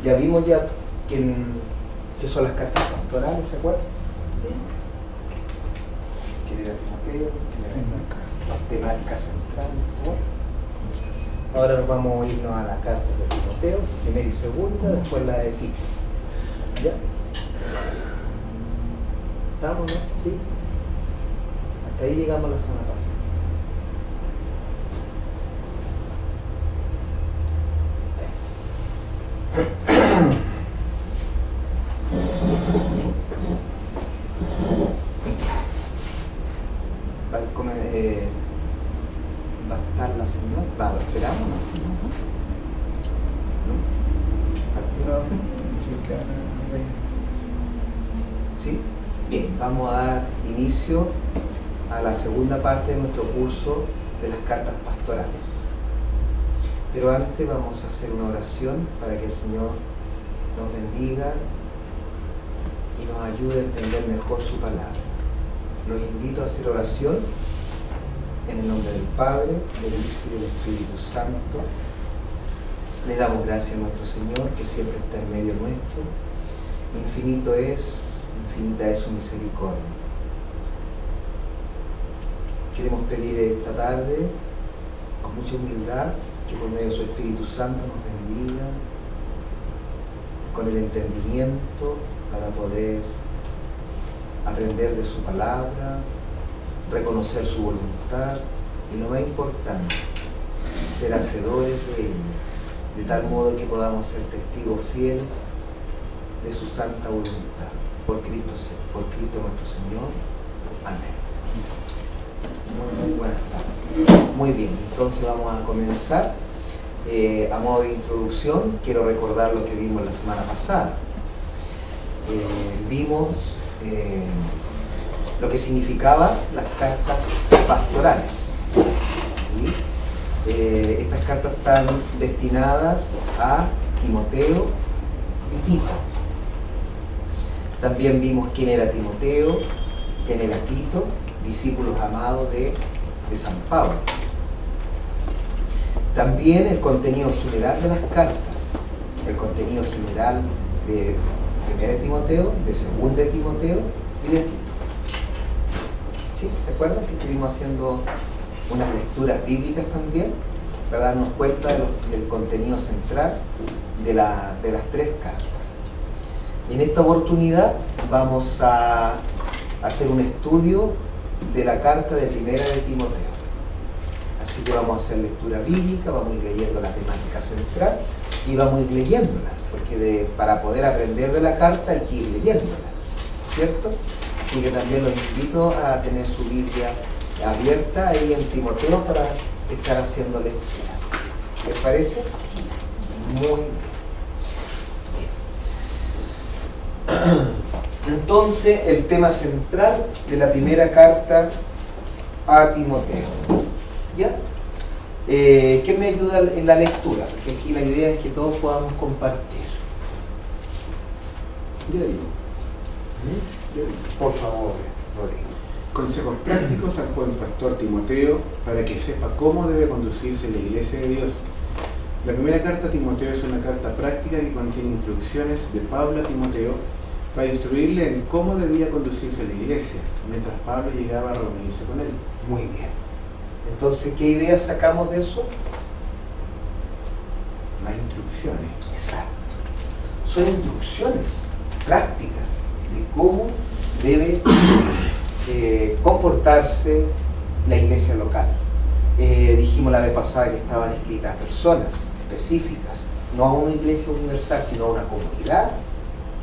Ya vimos qué son las cartas pastorales, ¿se acuerdan? ¿Quién era Timoteo? ¿Quién era la temática central? Ahora nos vamos a irnos a la carta de Timoteo, primera y segunda, después la de Tito. ¿Ya? ¿Estamos, no? ¿Sí? Hasta ahí llegamos la semana pasada. ¿Va a estar la señora? ¿Esperamos o no? ¿Sí? Bien, vamos a dar inicio a la segunda parte de nuestro curso de las cartas pastorales. Pero antes vamos a hacer una oración para que el Señor nos bendiga y nos ayude a entender mejor su palabra. Los invito a hacer oración en el nombre del Padre, del Hijo y del Espíritu Santo. Le damos gracias a nuestro Señor, que siempre está en medio nuestro. Infinita es su misericordia. Queremos pedir esta tarde, con mucha humildad, que por medio de su Espíritu Santo nos bendiga con el entendimiento para poder aprender de su palabra, reconocer su voluntad y, lo más importante, ser hacedores de ella, de tal modo que podamos ser testigos fieles de su santa voluntad. Por Cristo nuestro Señor. Amén. Muy buenas tardes. Muy bien, entonces vamos a comenzar. A modo de introducción, quiero recordar lo que vimos la semana pasada. Vimos lo que significaban las cartas pastorales. ¿Sí? Estas cartas están destinadas a Timoteo y Tito. También vimos quién era Timoteo, quién era Tito, discípulos amados de San Pablo. También el contenido general de las cartas, el contenido general de 1 Timoteo, de 2 Timoteo y de Tito. ¿Sí? ¿Se acuerdan que estuvimos haciendo unas lecturas bíblicas también para darnos cuenta del contenido central de las tres cartas? En esta oportunidad vamos a hacer un estudio de la carta de 1 Timoteo. Así que vamos a hacer lectura bíblica, vamos a ir leyendo la temática central y vamos a ir leyéndola, porque para poder aprender de la carta hay que ir leyéndola, ¿cierto? Así que también los invito a tener su Biblia abierta ahí en Timoteo para estar haciendo lectura. ¿Les parece? Muy bien. Entonces, el tema central de la primera carta a Timoteo. ¿Ya? ¿Quién me ayuda en la lectura? Porque aquí la idea es que todos podamos compartir. Yo digo. Por favor, Rodrigo. Consejos prácticos al joven pastor Timoteo para que sepa cómo debe conducirse la iglesia de Dios. La primera carta a Timoteo es una carta práctica que contiene instrucciones de Pablo a Timoteo para instruirle en cómo debía conducirse la iglesia, mientras Pablo llegaba a reunirse con él. Muy bien. Entonces, ¿qué ideas sacamos de eso? Las instrucciones. Exacto. Son instrucciones prácticas de cómo debe comportarse la iglesia local. Dijimos la vez pasada que estaban escritas a personas específicas, no a una iglesia universal, sino a una comunidad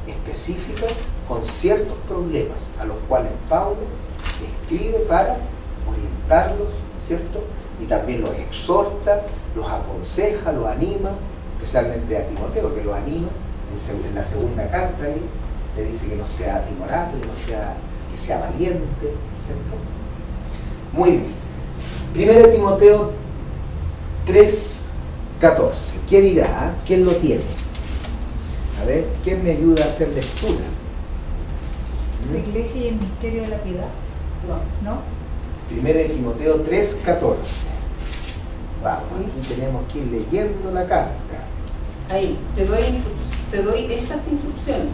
específica con ciertos problemas a los cuales Pablo escribe para orientarlos, ¿cierto? Y también los exhorta, los aconseja, los anima, especialmente a Timoteo, que lo anima en la segunda carta ahí, le dice que no sea timorato, que sea valiente, ¿cierto? Muy bien. 1 Timoteo 3:14. ¿Qué dirá? ¿Quién lo tiene? A ver, ¿quién me ayuda a hacer lectura? La iglesia y el misterio de la piedad. ¿No? 1 Timoteo 3:14. Vamos, y tenemos que ir leyendo la carta. Ahí, te doy estas instrucciones.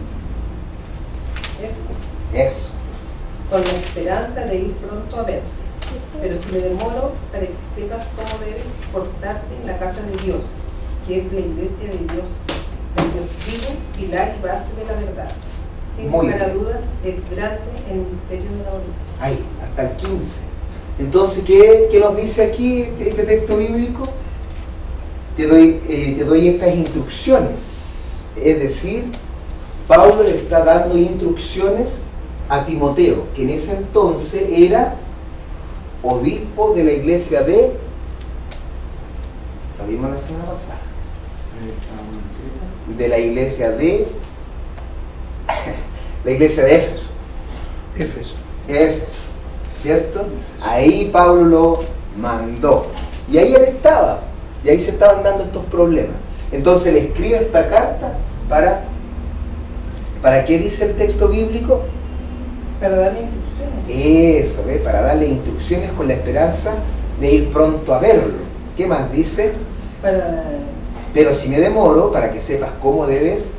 Eso. Con la esperanza de ir pronto a verte. Pero si me demoro, para que sepas cómo debes portarte en la casa de Dios, que es la iglesia de Dios, del Dios vivo, pilar y base de la verdad. Sin lugar a dudas, es grande el misterio de la voluntad. Ahí, hasta el 15. Entonces, ¿qué nos dice aquí este texto bíblico? Te doy estas instrucciones. Es decir, Pablo le está dando instrucciones a Timoteo, que en ese entonces era obispo de la iglesia lo vimos la semana pasada, de la iglesia de Éfeso, ¿cierto? Ahí Pablo lo mandó y ahí él estaba, y ahí se estaban dando estos problemas. Entonces le escribe esta carta ¿para qué dice el texto bíblico? Para darle instrucciones. Eso, ¿ve? Para darle instrucciones con la esperanza de ir pronto a verlo. ¿Qué más dice? Pero si me demoro, para que sepas cómo debes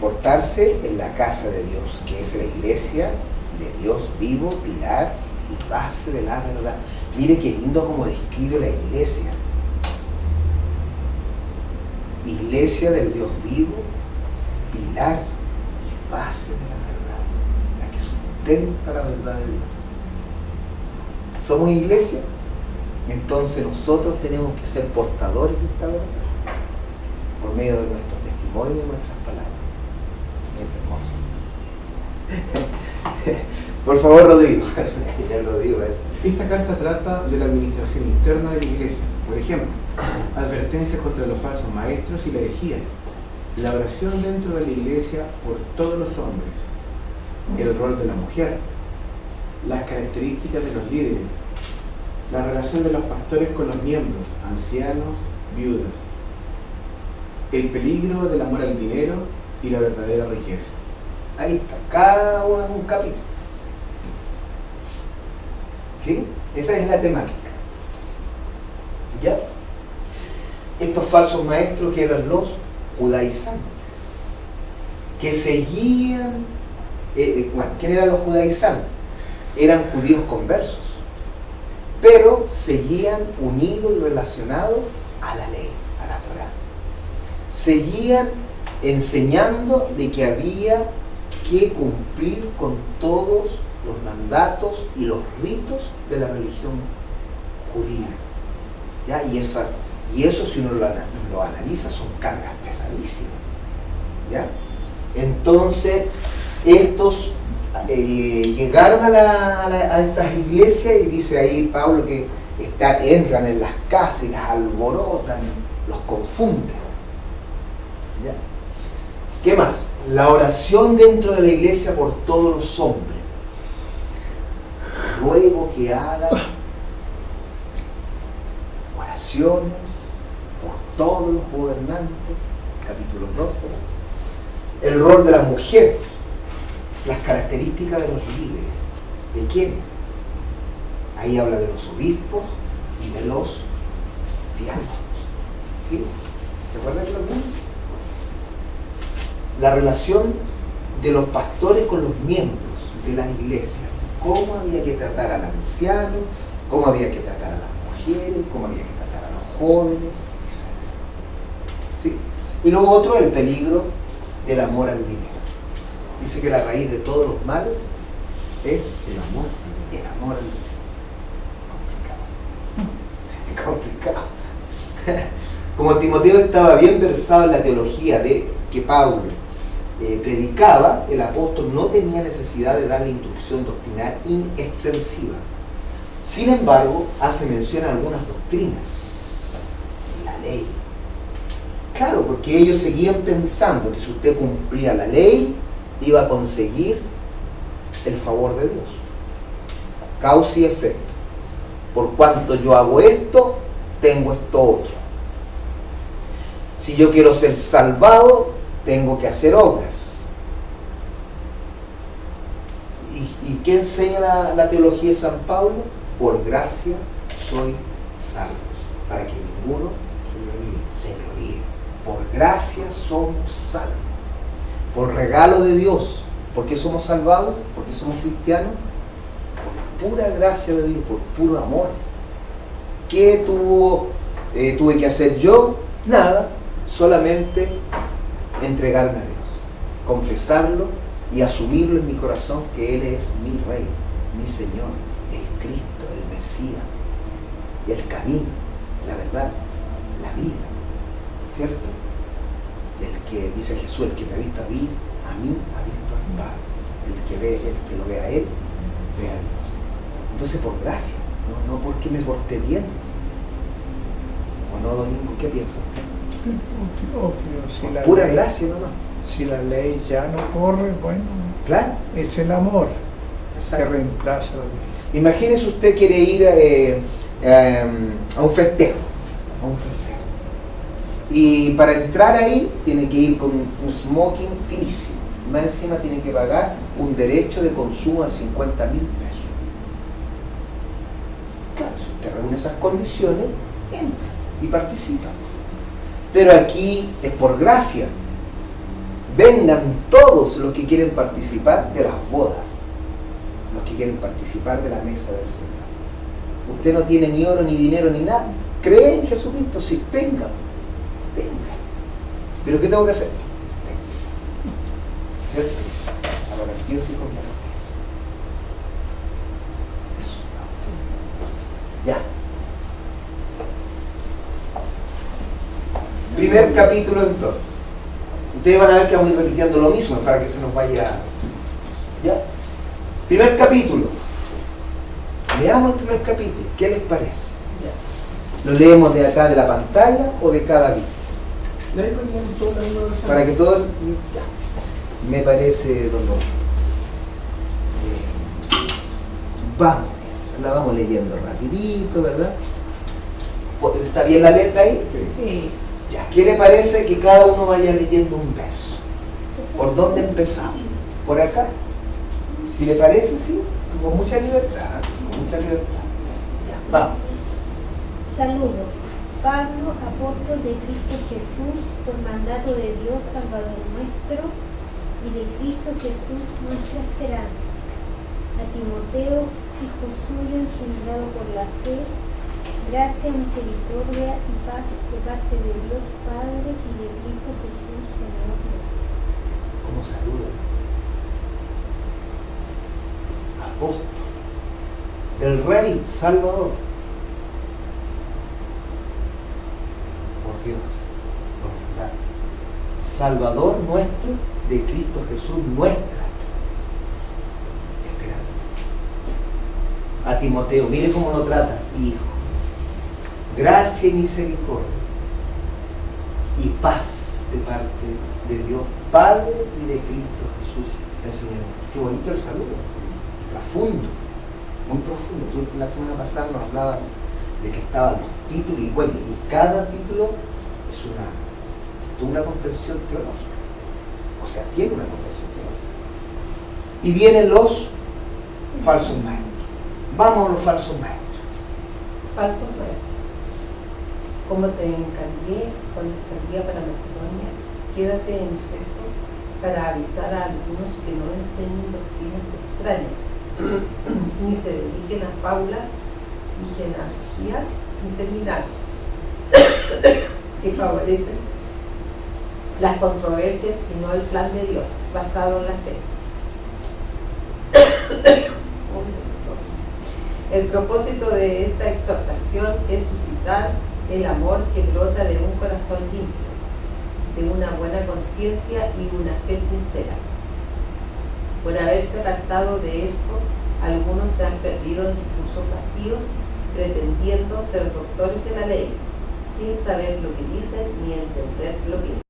portarse en la casa de Dios, que es la iglesia de Dios vivo, pilar y base de la verdad. Mire qué lindo como describe la iglesia. Iglesia del Dios vivo, pilar y base de la verdad, la que sustenta la verdad de Dios. ¿Somos iglesia? Entonces nosotros tenemos que ser portadores de esta verdad por medio de nuestro testimonio y de nuestras palabras. Es hermoso. Por favor, Rodrigo. Esta carta trata de la administración interna de la iglesia. Por ejemplo, advertencias contra los falsos maestros y la herejía, la oración dentro de la iglesia por todos los hombres, el rol de la mujer, las características de los líderes, la relación de los pastores con los miembros, ancianos, viudas, el peligro del amor al dinero y la verdadera riqueza. Ahí está, cada uno es un capítulo. ¿Sí? Esa es la temática. ¿Ya? Estos falsos maestros que eran los judaizantes, que seguían, ¿quién eran los judaizantes? Eran judíos conversos, pero seguían unidos y relacionados a la ley, a la Torá. Seguían enseñando de que había que cumplir con todos los mandatos y los ritos de la religión judía. ¿Ya? Y eso si uno lo analiza son cargas pesadísimas. ¿Ya? Entonces estos llegaron a estas iglesias y dice ahí Pablo que entran en las casas y las alborotan, los confunden. ¿Ya? ¿Qué más? La oración dentro de la iglesia por todos los hombres. Ruego que hagan oraciones por todos los gobernantes, capítulo 2. El rol de la mujer, las características de los líderes. ¿De quiénes? Ahí habla de los obispos y de los diáconos. ¿Sí? ¿Se acuerdan de los mismos? La relación de los pastores con los miembros de las iglesias. Cómo había que tratar al anciano, cómo había que tratar a las mujeres, cómo había que tratar a los jóvenes, etc. ¿Sí? Y lo otro, el peligro del amor al dinero. Dice que la raíz de todos los males es el amor al dinero. Complicado. Como Timoteo estaba bien versado en la teología de que Pablo predicaba, el apóstol no tenía necesidad de darle instrucción doctrinal extensiva. Sin embargo, hace mención a algunas doctrinas, la ley. Claro, porque ellos seguían pensando que si usted cumplía la ley, iba a conseguir el favor de Dios. Causa y efecto. Por cuanto yo hago esto, tengo esto otro. Si yo quiero ser salvado, tengo que hacer obras. ¿Y qué enseña la teología de San Pablo? Por gracia soy salvos, para que ninguno se gloríe. por gracia somos salvos, por regalo de Dios. ¿Por qué somos salvados? ¿Por qué somos cristianos? Por pura gracia de Dios, por puro amor. ¿Qué tuve que hacer yo? Nada, solamente entregarme a Dios, confesarlo y asumirlo en mi corazón que Él es mi Rey, mi Señor, el Cristo, el Mesías, el camino, la verdad, la vida, ¿cierto? El que, dice Jesús, el que me ha visto a mí ha visto al Padre. El que lo ve a Él, ve a Dios. Entonces por gracia, no porque me porté bien. ¿O no, Domingo? ¿Qué piensa usted? Obvio, si la Pura ley, gracia nomás. si la ley ya no corre, bueno, Claro. es el amor que Exacto. reemplaza la ley. Imagínese usted quiere ir a un festejo. Y para entrar ahí tiene que ir con un smoking finísimo. Más encima tiene que pagar un derecho de consumo de 50.000 pesos. Claro, si usted reúne esas condiciones, entra y participa. Pero aquí es por gracia. Vengan todos los que quieren participar de las bodas, los que quieren participar de la mesa del Señor. Usted no tiene ni oro, ni dinero, ni nada. ¿Cree en Jesucristo? Sí, venga. ¿Pero qué tengo que hacer? ¿Cierto? Arrepentidos y convertidos. Eso. Ya. Primer capítulo entonces. Ustedes van a ver que vamos a ir repitiendo lo mismo para que se nos vaya. ¿Ya? Primer capítulo. Leamos el primer capítulo. ¿Qué les parece? ¿Lo leemos de acá de la pantalla o de cada vídeo? Para que todos. Ya. Me parece, don López. Vamos, la vamos leyendo rapidito, ¿verdad? ¿Está bien la letra ahí? Sí. Ya, ¿qué le parece que cada uno vaya leyendo un verso? ¿Por dónde empezamos? ¿Por acá? Si le parece, sí, con mucha libertad, con mucha libertad. Ya, vamos. Saludo. Pablo, apóstol de Cristo Jesús, por mandato de Dios Salvador nuestro y de Cristo Jesús nuestra esperanza. A Timoteo, hijo suyo, engendrado por la fe, gracia, misericordia y paz de parte de Dios Padre y de Cristo Jesús, Señor nuestro. ¿Cómo saluda? Apóstol del Rey Salvador. Por Dios, por verdad. Salvador nuestro, de Cristo Jesús, nuestra esperanza. A Timoteo, mire cómo lo trata, hijo. Gracia y misericordia y paz de parte de Dios Padre y de Cristo Jesús, el Señor. Qué bonito el saludo, profundo, muy profundo. Tú la semana pasada nos hablabas de que estaban los títulos y bueno, y cada título es una comprensión teológica. O sea, tiene una comprensión teológica. Y vienen los falsos maestros. Vamos a los falsos maestros. Falsos maestros. Como te encargué cuando salía para Macedonia, quédate en Efeso para avisar a algunos que no enseñen doctrinas extrañas, ni se dediquen a fábulas y genealogías interminables que favorecen las controversias y no el plan de Dios basado en la fe. El propósito de esta exhortación es suscitar el amor que brota de un corazón limpio, de una buena conciencia y una fe sincera. Por haberse apartado de esto, algunos se han perdido en discursos vacíos, pretendiendo ser doctores de la ley, sin saber lo que dicen ni entender lo que dicen.